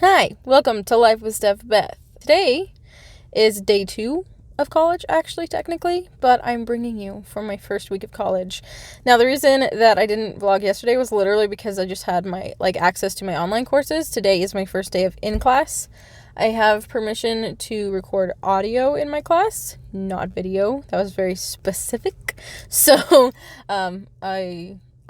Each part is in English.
Hi, welcome to Life with Steph, Beth. Today is day 2 of college, actually, technically, but I'm bringing you from my first week of college. Now, the reason that I didn't vlog yesterday was literally because I just had my, access to my online courses. Today is my first day of in-class. I have permission to record audio in my class, not video. That was very specific. So,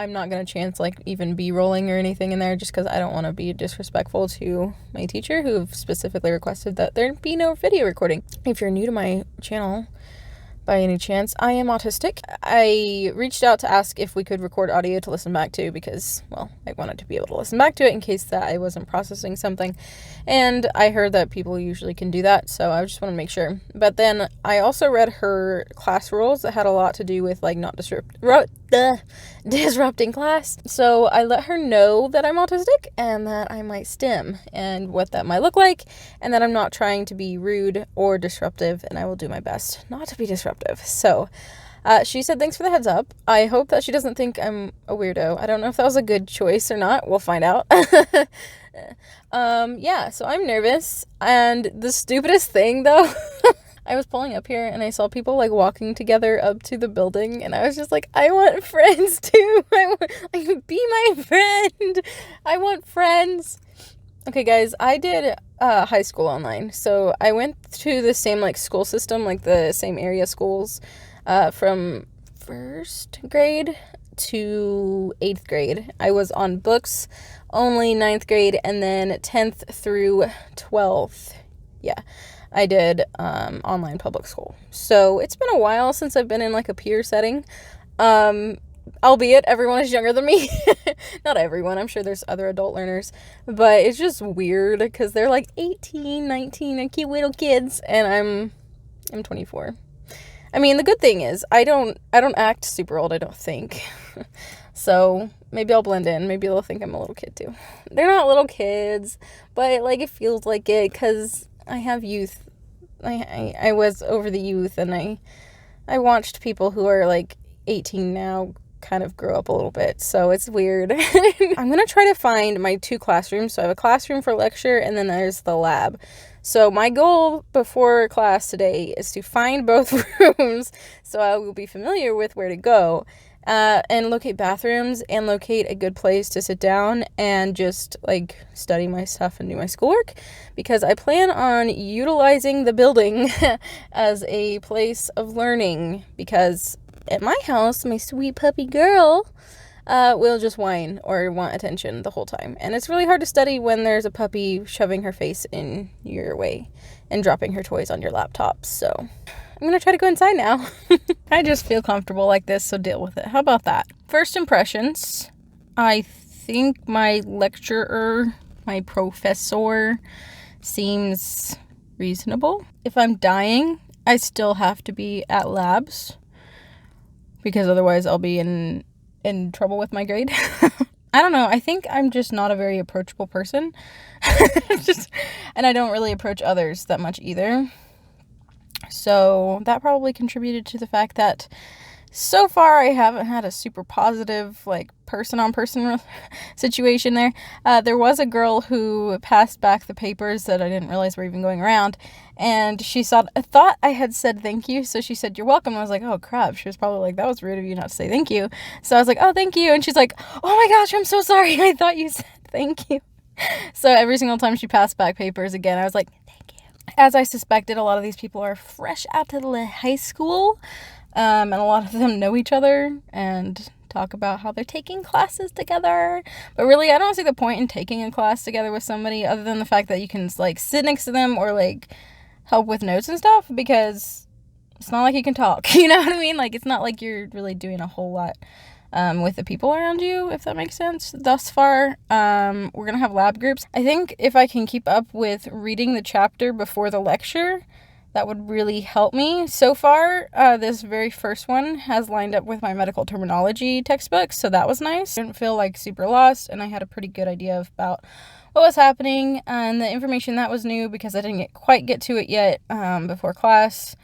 I'm not going to chance, even B-rolling or anything in there just because I don't want to be disrespectful to my teacher who specifically requested that there be no video recording. If you're new to my channel, by any chance, I am autistic. I reached out to ask if we could record audio to listen back to because, well, I wanted to be able to listen back to it in case that I wasn't processing something. And I heard that people usually can do that, so I just want to make sure. But then I also read her class rules that had a lot to do with, not disrupting class. So I let her know that I'm autistic and that I might stim and what that might look like, and that I'm not trying to be rude or disruptive, and I will do my best not to be disruptive. So she said thanks for the heads up. I hope that she doesn't think I'm a weirdo. I don't know if that was a good choice or not. We'll find out. Yeah, so I'm nervous. And the stupidest thing, though, I was pulling up here and I saw people walking together up to the building, and I was just like, I want friends too. Be my friend. I want friends. Okay, guys, I did high school online. So I went to the same school system, the same area schools, from first grade to 8th grade. I was on books only 9th grade, and then 10th through 12th. Yeah, I did online public school. So it's been a while since I've been in a peer setting. Albeit everyone is younger than me. Not everyone, I'm sure there's other adult learners, but it's just weird because they're 18, 19, and cute little kids, and I'm 24. I mean, the good thing is I don't act super old, I don't think. So maybe I'll blend in. Maybe they'll think I'm a little kid too. They're not little kids, but it feels like it because I have youth. I was over the youth, and I watched people who are 18 now kind of grow up a little bit, so it's weird. I'm gonna try to find my 2 classrooms. So I have a classroom for lecture, and then there's the lab. So my goal before class today is to find both rooms so I will be familiar with where to go, and locate bathrooms and locate a good place to sit down and just study my stuff and do my schoolwork, because I plan on utilizing the building as a place of learning, because at my house, my sweet puppy girl will just whine or want attention the whole time. And it's really hard to study when there's a puppy shoving her face in your way and dropping her toys on your laptop. So I'm going to try to go inside now. I just feel comfortable like this, so deal with it. How about that? First impressions. I think my lecturer, my professor, seems reasonable. If I'm dying, I still have to be at labs, because otherwise I'll be in trouble with my grade. I don't know. I think I'm just not a very approachable person. And I don't really approach others that much either. So that probably contributed to the fact that so far I haven't had a super positive person-on-person situation there. There was a girl who passed back the papers that I didn't realize were even going around, and she thought I had said thank you, so she said, "You're welcome." And I was like, oh crap. She was probably that was rude of you not to say thank you. So I was like, oh, thank you. And she's like, oh my gosh, I'm so sorry, I thought you said thank you. So every single time she passed back papers again, I was like, thank you. As I suspected, a lot of these people are fresh out of high school, and a lot of them know each other and talk about how they're taking classes together. But really, I don't see the point in taking a class together with somebody other than the fact that you can sit next to them or help with notes and stuff, because it's not like you can talk. You know what I mean? It's not like you're really doing a whole lot with the people around you, if that makes sense. Thus far, we're gonna have lab groups. I think if I can keep up with reading the chapter before the lecture, that would really help me. So far, this very first one has lined up with my medical terminology textbook, so that was nice. I didn't feel super lost, and I had a pretty good idea about what was happening, and the information that was new because I didn't quite get to it yet before class.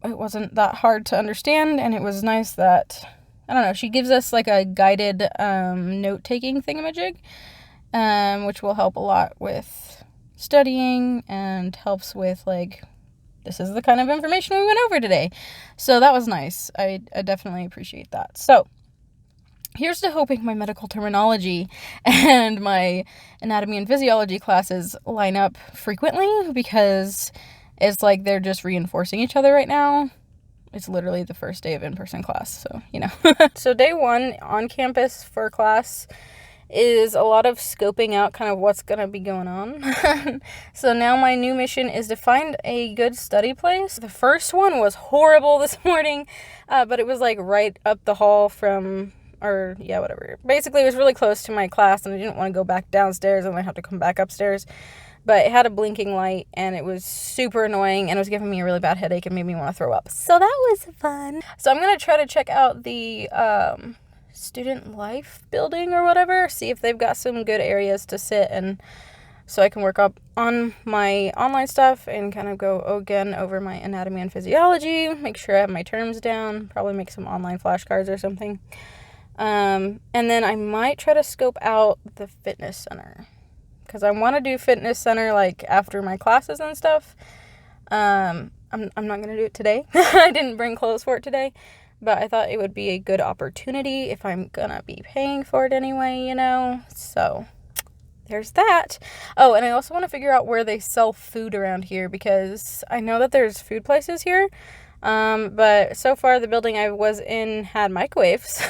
It wasn't that hard to understand, and it was nice that, I don't know, she gives us a guided note-taking thingamajig, which will help a lot with studying and helps with, like, this is the kind of information we went over today. So that was nice. I definitely appreciate that. So here's to hoping my medical terminology and my anatomy and physiology classes line up frequently, because it's like they're just reinforcing each other right now. It's literally the first day of in-person class, so, you know. So day one on campus for class is a lot of scoping out kind of what's going to be going on. So now my new mission is to find a good study place. The first one was horrible this morning, but it was like right up the hall from, or yeah, whatever. Basically, it was really close to my class, and I didn't want to go back downstairs and I have to come back upstairs. But it had a blinking light, and it was super annoying, and it was giving me a really bad headache and made me want to throw up. So that was fun. So I'm going to try to check out the student life building or whatever, see if they've got some good areas to sit, and so I can work up on my online stuff and kind of go again over my anatomy and physiology, make sure I have my terms down, probably make some online flashcards or something. And then I might try to scope out the fitness center, because I want to do fitness center like after my classes and stuff. I'm not going to do it today. I didn't bring clothes for it today, but I thought it would be a good opportunity if I'm going to be paying for it anyway, you know. So there's that. Oh, and I also want to figure out where they sell food around here, because I know that there's food places here. But so far the building I was in had microwaves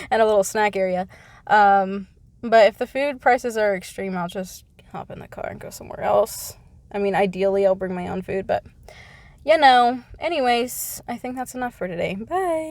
and a little snack area. But if the food prices are extreme, I'll just hop in the car and go somewhere else. I mean, ideally, I'll bring my own food, but, you know. Anyways, I think that's enough for today. Bye.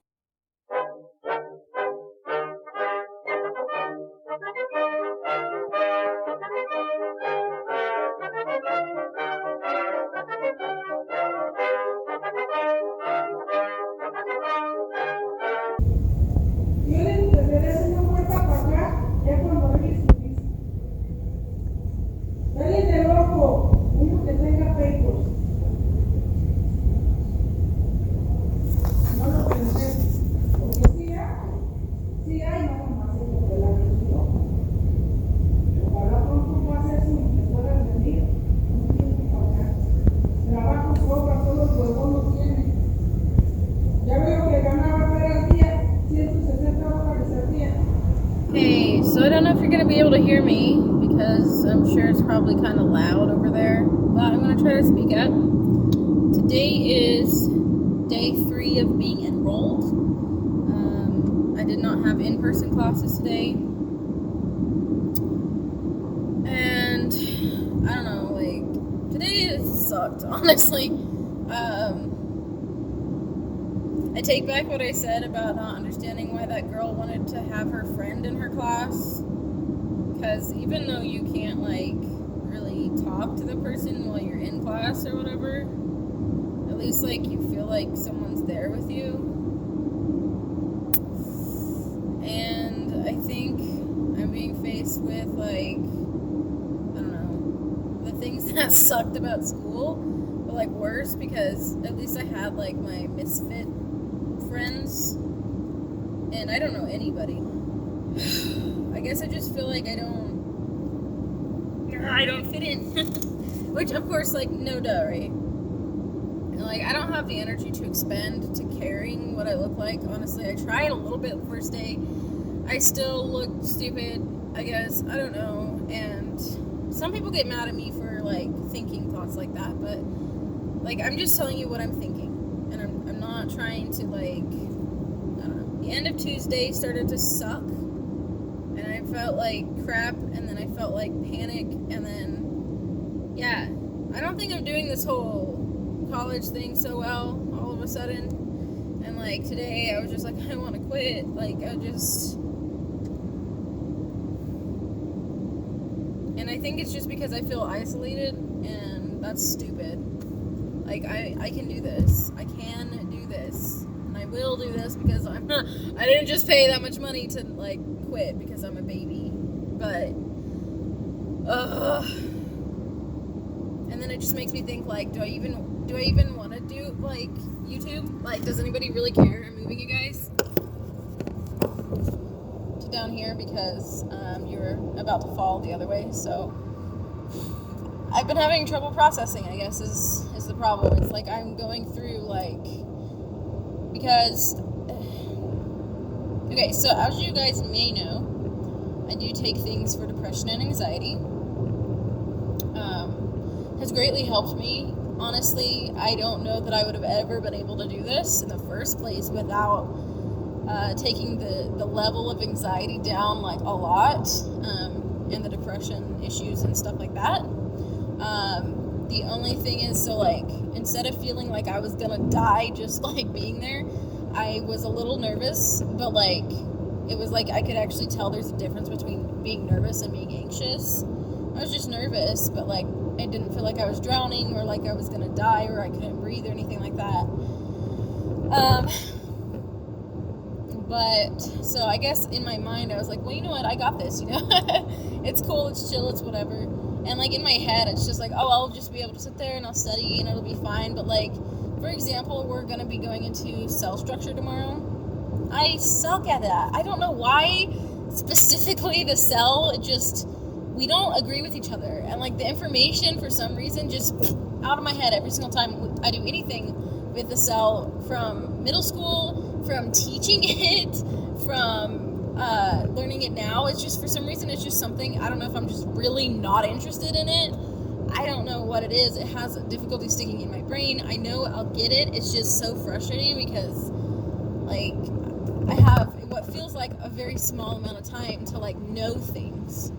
Hey, so I don't know if you're going to be able to hear me, because I'm sure it's probably kind of loud over there, but I'm going to try to speak up. Today is day 3 of being enrolled. I did not have in-person classes today, and I don't know, like, today sucked, honestly. I take back what I said about not understanding why that girl wanted to have her friend in her class, because even though you can't, like, really talk to the person while you're in class or whatever, at least, like, you feel like someone's there with you. And I think I'm being faced with, like, I don't know, the things that sucked about school, but, like, worse, because at least I had, like, my misfit friends, and I don't know anybody. I guess I just feel like I don't fit in. Which, of course, like, no duh, right? And, like, I don't have the energy to expend to caring what I look like, honestly. I tried a little bit the first day. I still look stupid, I guess. I don't know. And some people get mad at me for, like, thinking thoughts like that, but, like, I'm just telling you what I'm thinking. And I'm not trying to, like, I don't know. The end of Tuesday started to suck, and I felt like crap, and then I felt like panic, and then, yeah, I don't think I'm doing this whole college thing so well all of a sudden. And, like, today I was just like, I want to quit. Like, and I think it's just because I feel isolated, and that's stupid. Like, I can do this. I can do this. And I will do this, because I didn't just pay that much money to, like, quit because I'm a baby. But, and then it just makes me think, like, do I even want to do, like, YouTube? Like, does anybody really care I'm moving, you guys? To down here because you're about to fall the other way, so I've been having trouble processing, I guess, is the problem. It's like I'm going through, like, because, okay, so as you guys may know, I do take things for depression and anxiety. Has greatly helped me. Honestly, I don't know that I would have ever been able to do this in the first place without taking the level of anxiety down, like, a lot, and the depression issues and stuff like that. The only thing is, so, like, instead of feeling like I was gonna die just, like, being there, I was a little nervous, but, like, it was like I could actually tell there's a difference between being nervous and being anxious. I was just nervous, but, like, I didn't feel like I was drowning or like I was gonna die or I couldn't breathe or anything like that. But, so I guess in my mind I was like, well, you know what, I got this, you know? It's cool, it's chill, it's whatever. And, like, in my head, it's just like, oh, I'll just be able to sit there and I'll study and it'll be fine. But, like, for example, we're going to be going into cell structure tomorrow. I suck at that. I don't know why, specifically the cell, we don't agree with each other. And, like, the information, for some reason, just out of my head every single time I do anything with the cell, from middle school, from teaching it, from learning it now. It's just, for some reason, it's just something, I don't know if I'm just really not interested in it. I don't know what it is. It has difficulty sticking in my brain. I know I'll get it. It's just so frustrating because, like, I have what feels like a very small amount of time to, like, know things.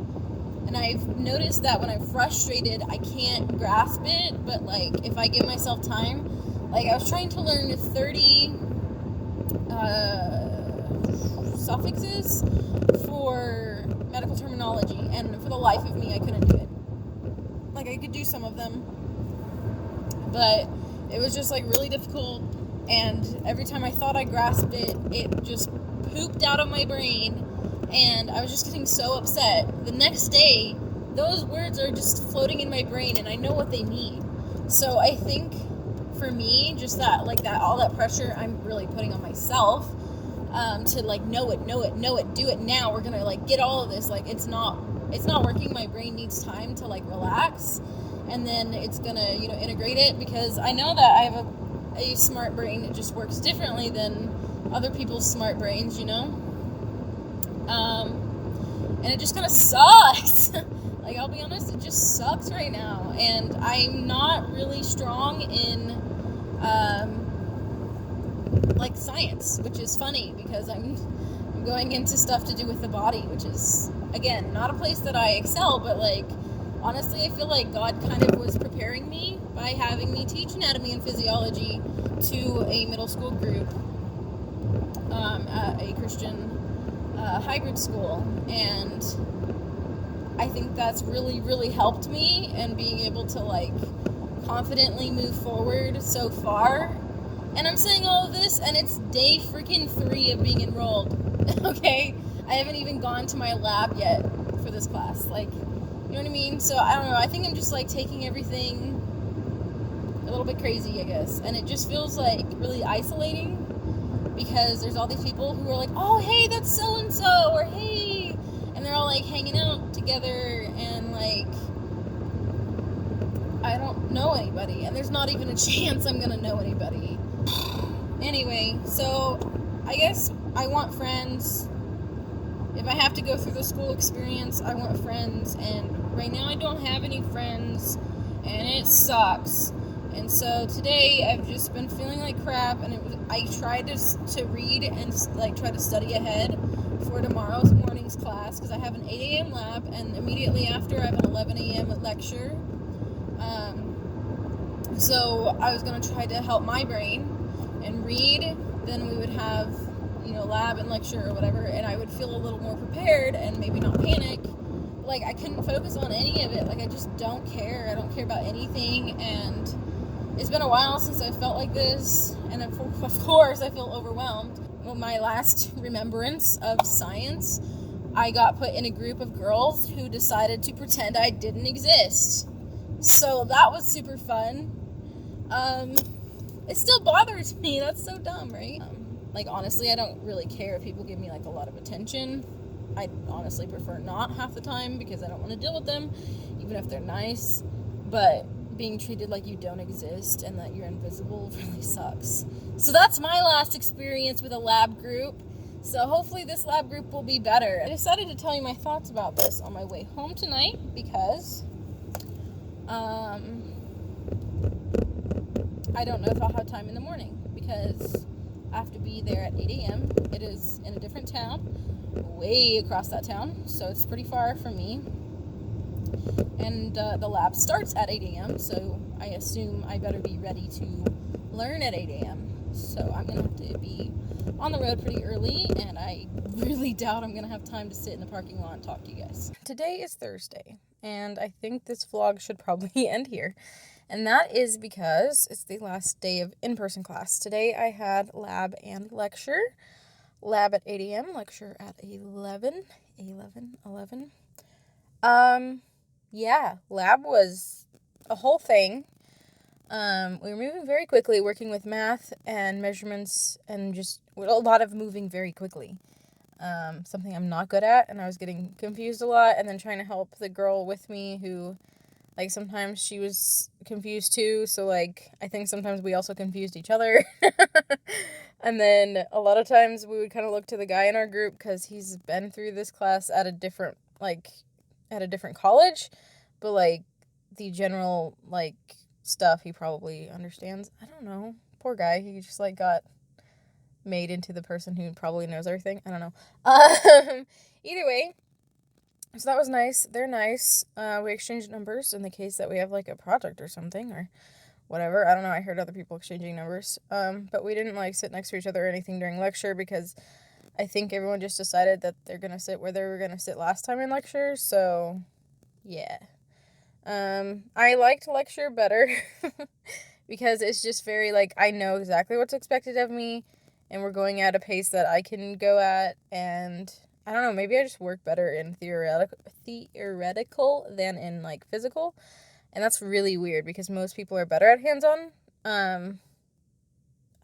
And I've noticed that when I'm frustrated, I can't grasp it, but, like, if I give myself time, like, I was trying to learn 30 suffixes for medical terminology, and for the life of me, I couldn't do it. Like, I could do some of them, but it was just, like, really difficult, and every time I thought I grasped it, it just pooped out of my brain, and I was just getting so upset. The next day, those words are just floating in my brain, and I know what they mean. So I think, for me, just that, like, that, all that pressure I'm really putting on myself, to, like, know it, do it now, we're gonna, like, get all of this, like, it's not working. My brain needs time to, like, relax, and then it's gonna, you know, integrate it, because I know that I have a smart brain. It just works differently than other people's smart brains, you know, and it just kind of sucks. Like, I'll be honest, it just sucks right now, and I'm not really strong in, like, science, which is funny, because I'm going into stuff to do with the body, which is, again, not a place that I excel, but, like, honestly, I feel like God kind of was preparing me by having me teach anatomy and physiology to a middle school group at a Christian hybrid school, and I think that's really, really helped me in being able to, like, confidently move forward so far. And I'm saying all of this, and it's day freaking 3 of being enrolled, okay? I haven't even gone to my lab yet for this class, like, you know what I mean? So, I don't know, I think I'm just, like, taking everything a little bit crazy, I guess, and it just feels, like, really isolating, because there's all these people who are like, oh, hey, that's so-and-so, or hey, and they're all, like, hanging out together, and, like, I don't know anybody, and there's not even a chance I'm gonna know anybody. Anyway, so I guess I want friends. If I have to go through the school experience, I want friends, and right now I don't have any friends, and it sucks. And so today I've just been feeling like crap, and I tried to read and, like, try to study ahead for tomorrow's morning's class, because I have an 8 a.m. lab, and immediately after I have an 11 a.m. lecture. So I was going to try to help my brain and read, then we would have, you know, lab and lecture or whatever, and I would feel a little more prepared and maybe not panic. Like, I couldn't focus on any of it. Like, I just don't care. I don't care about anything, and it's been a while since I felt like this, and of course I feel overwhelmed. Well, my last remembrance of science, I got put in a group of girls who decided to pretend I didn't exist. So that was super fun. It still bothers me. That's so dumb, right? Like, honestly, I don't really care if people give me, like, a lot of attention. I honestly prefer not half the time because I don't want to deal with them, even if they're nice. But being treated like you don't exist and that you're invisible really sucks. So that's my last experience with a lab group. So hopefully this lab group will be better. I decided to tell you my thoughts about this on my way home tonight because I don't know if I'll have time in the morning because I have to be there at 8 a.m. It is in a different town, way across that town, so it's pretty far from me. And the lab starts at 8 a.m., so I assume I better be ready to learn at 8 a.m. So I'm going to have to be on the road pretty early, and I really doubt I'm going to have time to sit in the parking lot and talk to you guys. Today is Thursday, and I think this vlog should probably end here. And that is because it's the last day of in-person class. Today I had lab and lecture. Lab at 8 a.m., lecture at 11. Yeah, lab was a whole thing. We were moving very quickly, working with math and measurements and just a lot of moving very quickly. Something I'm not good at, and I was getting confused a lot, and then trying to help the girl with me who, like, sometimes she was confused too, so, like, I think sometimes we also confused each other. And then a lot of times we would kind of look to the guy in our group because he's been through this class at a different college, but, like, the general, like, stuff he probably understands. I don't know. Poor guy. He just, like, got made into the person who probably knows everything. I don't know. Either way, so that was nice. They're nice. We exchanged numbers in the case that we have, like, a project or something, or whatever. I don't know. I heard other people exchanging numbers. But we didn't, like, sit next to each other or anything during lecture because I think everyone just decided that they're gonna sit where they were gonna sit last time in lecture, so yeah. I liked lecture better because it's just very, like, I know exactly what's expected of me, and we're going at a pace that I can go at, and I don't know, maybe I just work better in theoretical than in, like, physical, and that's really weird because most people are better at hands-on. I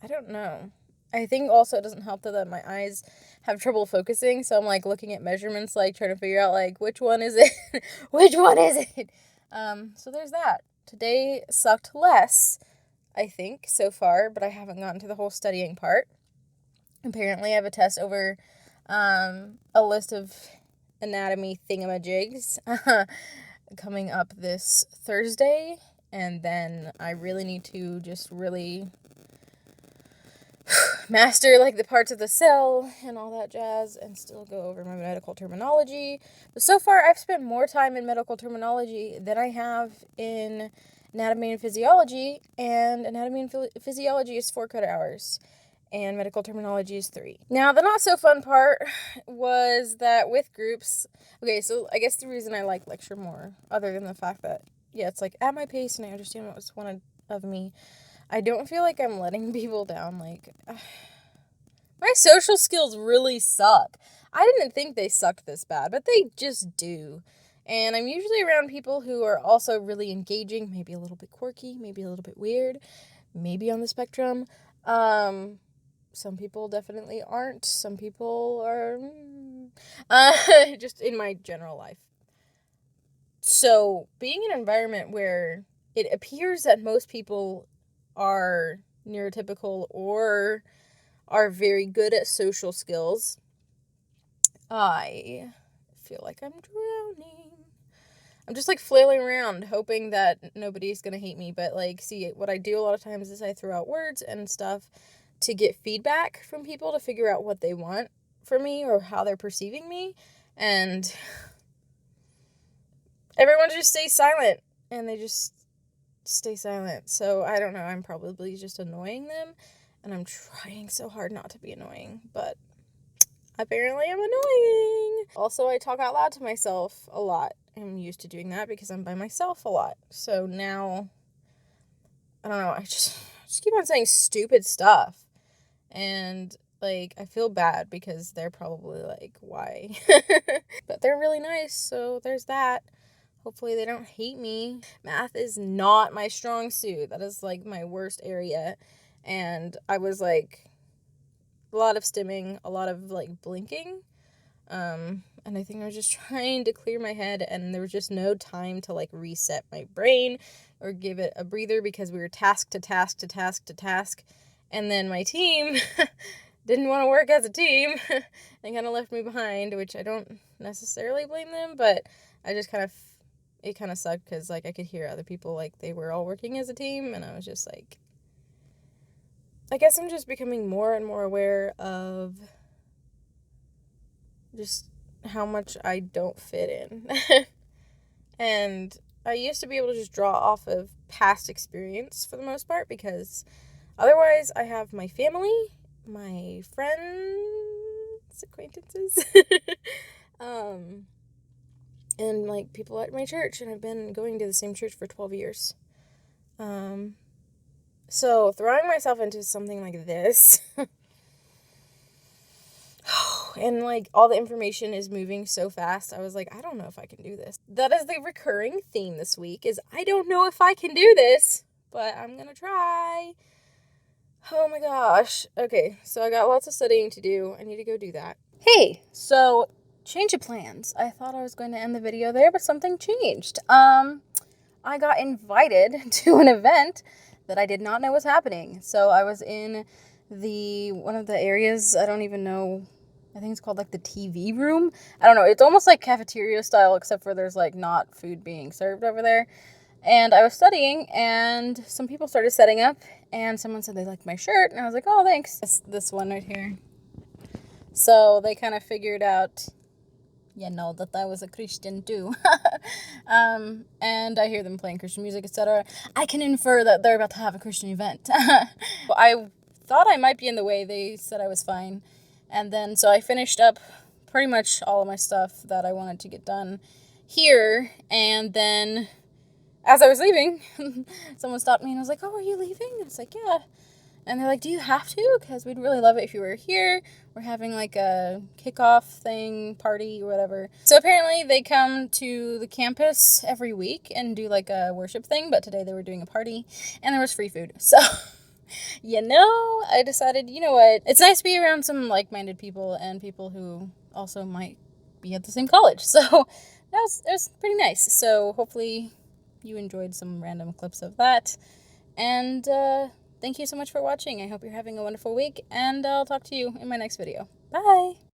don't know. I think also it doesn't help that my eyes have trouble focusing, so I'm, like, looking at measurements, like, trying to figure out, like, which one is it? Which one is it? So there's that. Today sucked less, I think, so far, but I haven't gotten to the whole studying part. Apparently I have a test over a list of anatomy thingamajigs coming up this Thursday, and then I really need to just really master, like, the parts of the cell and all that jazz and still go over my medical terminology. But so far I've spent more time in medical terminology than I have in anatomy and physiology, and anatomy and physiology is 4 credit hours and medical terminology is 3. Now, the not so fun part was that with groups, okay, so I guess the reason I like lecture more, other than the fact that, yeah, it's, like, at my pace and I understand what was wanted of me, I don't feel like I'm letting people down. Like, my social skills really suck. I didn't think they sucked this bad, but they just do. And I'm usually around people who are also really engaging, maybe a little bit quirky, maybe a little bit weird, maybe on the spectrum. Some people definitely aren't. Some people are just in my general life. So being in an environment where it appears that most people are neurotypical or are very good at social skills, I feel like I'm drowning. I'm just, like, flailing around hoping that nobody's gonna hate me, but, like, see, what I do a lot of times is I throw out words and stuff to get feedback from people to figure out what they want from me or how they're perceiving me, and everyone just stays silent, and they just stay silent. So I don't know, I'm probably just annoying them, and I'm trying so hard not to be annoying, but apparently I'm annoying. Also, I talk out loud to myself a lot. I'm used to doing that because I'm by myself a lot. So now, I don't know, I just keep on saying stupid stuff. And, like, I feel bad because they're probably like, why? But they're really nice, so there's that. Hopefully they don't hate me. Math is not my strong suit. That is, like, my worst area. And I was, like, a lot of stimming, a lot of, like, blinking. And and I think I was just trying to clear my head, and there was just no time to, like, reset my brain or give it a breather because we were task to task to task to task, and then my team didn't want to work as a team and kind of left me behind, which I don't necessarily blame them, but I just kind of, it kind of sucked because, like, I could hear other people, like, they were all working as a team, and I was just like, I guess I'm just becoming more and more aware of just how much I don't fit in. And I used to be able to just draw off of past experience for the most part, because otherwise I have my family, my friends, acquaintances, and, like, people at my church, and I've been going to the same church for 12 years. So throwing myself into something like this, and, like, all the information is moving so fast, I was like, I don't know if I can do this. That is the recurring theme this week, is I don't know if I can do this, but I'm gonna try. Oh my gosh. Okay, so I got lots of studying to do. I need to go do that. Hey, so change of plans. I thought I was going to end the video there, but something changed. I got invited to an event that I did not know was happening. So I was in one of the areas, I don't even know, I think it's called, like, the TV room. I don't know, it's almost like cafeteria style, except for there's, like, not food being served over there. And I was studying, and some people started setting up, and someone said they liked my shirt, and I was like, oh, thanks. This one right here. So they kind of figured out, that I was a Christian too. And I hear them playing Christian music, etc. I can infer that they're about to have a Christian event. I thought I might be in the way. They said I was fine. And then, so I finished up pretty much all of my stuff that I wanted to get done here. And then, as I was leaving, someone stopped me and was like, oh, are you leaving? I was like, yeah. And they're like, do you have to? Because we'd really love it if you were here. We're having, like, a kickoff thing, party, or whatever. So apparently they come to the campus every week and do, like, a worship thing. But today they were doing a party, and there was free food. So, I decided, you know what? It's nice to be around some like-minded people and people who also might be at the same college. So that was pretty nice. So hopefully you enjoyed some random clips of that. And, thank you so much for watching. I hope you're having a wonderful week, and I'll talk to you in my next video. Bye!